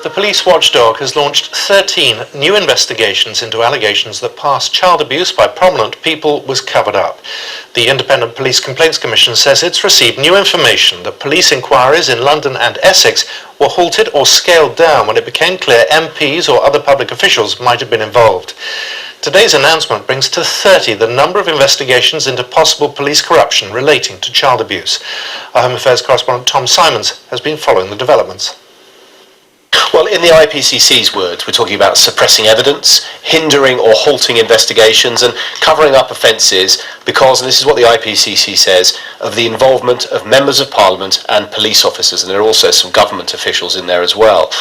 The police watchdog has launched 13 new investigations into allegations that past child abuse by prominent people was covered up. The Independent Police Complaints Commission says it's received new information that police inquiries in London and Essex were halted or scaled down when it became clear MPs or other public officials might have been involved. Today's announcement brings to 30 the number of investigations into possible police corruption relating to child abuse. Our Home Affairs correspondent Tom Simons has been following the developments. Well, in the IPCC's words, we're talking about suppressing evidence, hindering or halting investigations and covering up offences because, and this is what the IPCC says, of the involvement of members of Parliament and police officers, and there are also some government officials in there as well.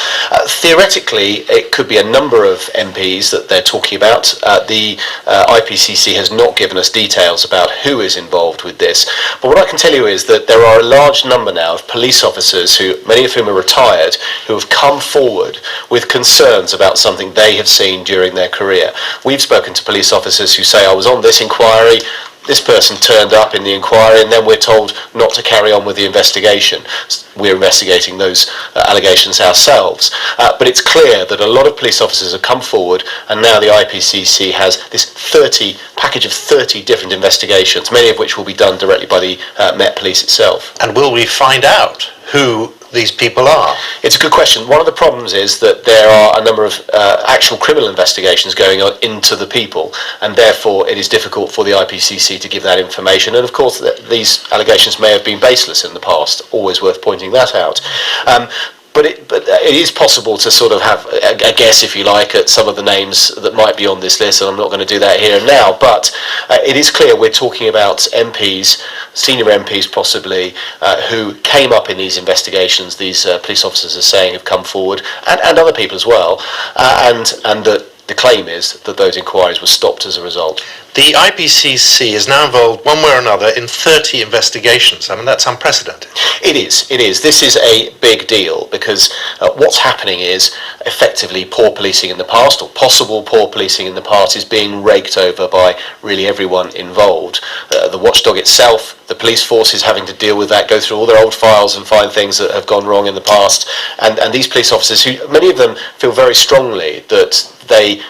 Theoretically, it could be a number of MPs that they're talking about. The IPCC has not given us details about who is involved with this, but what I can tell you is that there are a large number now of police officers, who many of whom are retired, who have come forward with concerns about something they have seen during their career. We've spoken to police officers who say, I was on this inquiry, this person turned up in the inquiry, and then we're told not to carry on with the investigation. We're investigating those allegations ourselves. But it's clear that a lot of police officers have come forward, and now the IPCC has this package of 30 different investigations, many of which will be done directly by the Met Police itself. And will we find out who these people are? It's a good question. One of the problems is that there are a number of actual criminal investigations going on into the people, and therefore it is difficult for the IPCC to give that information. And of course, these allegations may have been baseless in the past. Always worth pointing that out. But it is possible to sort of have a guess, if you like, at some of the names that might be on this list, and I'm not going to do that here and now. But it is clear we're talking about MPs, senior MPs possibly, who came up in these investigations, these police officers are saying have come forward, and other people as well, and that the claim is that those inquiries were stopped as a result. The IPCC is now involved one way or another in 30 investigations. I mean, that's unprecedented. It is. This is a big deal because what's happening is effectively poor policing in the past, or possible poor policing in the past, is being raked over by really everyone involved. The watchdog itself, the police force is having to deal with that, go through all their old files and find things that have gone wrong in the past. And these police officers, who many of them feel very strongly that they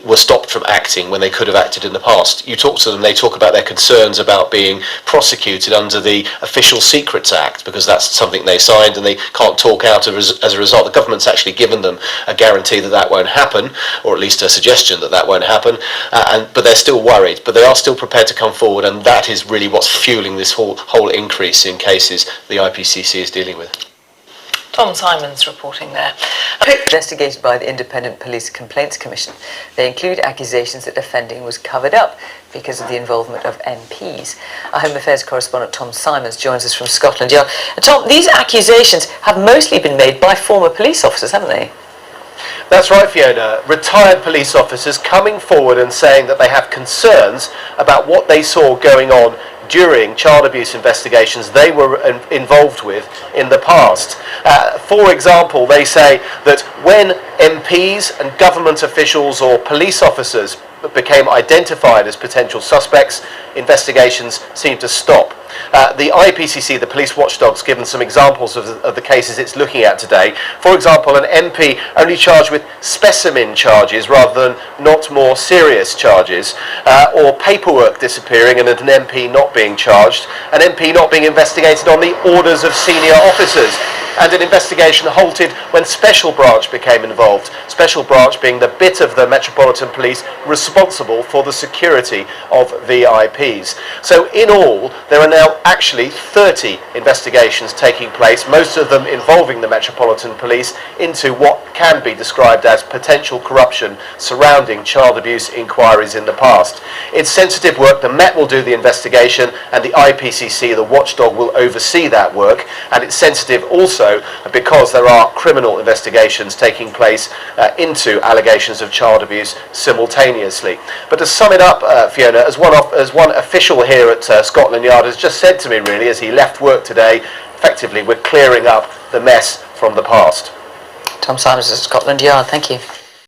were stopped from acting when they could have acted in the past. You talk to them, they talk about their concerns about being prosecuted under the Official Secrets Act, because that's something they signed and they can't talk out as a result. The government's actually given them a guarantee that that won't happen, or at least a suggestion that that won't happen, but they're still worried, but they are still prepared to come forward, and that is really what's fueling this whole increase in cases the IPCC is dealing with. Tom Simons reporting there. Investigated by the Independent Police Complaints Commission. They include accusations that offending was covered up because of the involvement of MPs. Our Home Affairs correspondent Tom Simons joins us from Scotland Yard. Tom, these accusations have mostly been made by former police officers, haven't they? That's right, Fiona. Retired police officers coming forward and saying that they have concerns about what they saw going on during child abuse investigations they were involved with in the past. For example, they say that when MPs and government officials or police officers became identified as potential suspects, investigations seemed to stop. The IPCC, the police watchdog's given some examples of the cases it's looking at today. For example, an MP only charged with specimen charges rather than not more serious charges, or paperwork disappearing and an MP not being charged, an MP not being investigated on the orders of senior officers, and an investigation halted when Special Branch became involved. Special Branch being the bit of the Metropolitan Police responsible for the security of VIPs. So in all, there are now actually 30 investigations taking place, most of them involving the Metropolitan Police, into what can be described as potential corruption surrounding child abuse inquiries in the past. It's sensitive work. The Met will do the investigation, and the IPCC, the watchdog, will oversee that work, and it's sensitive also because there are criminal investigations taking place into allegations of child abuse simultaneously. But to sum it up, Fiona, as one official here at Scotland Yard has just said to me, really, as he left work today, effectively we're clearing up the mess from the past. Tom Simons at Scotland Yard, thank you.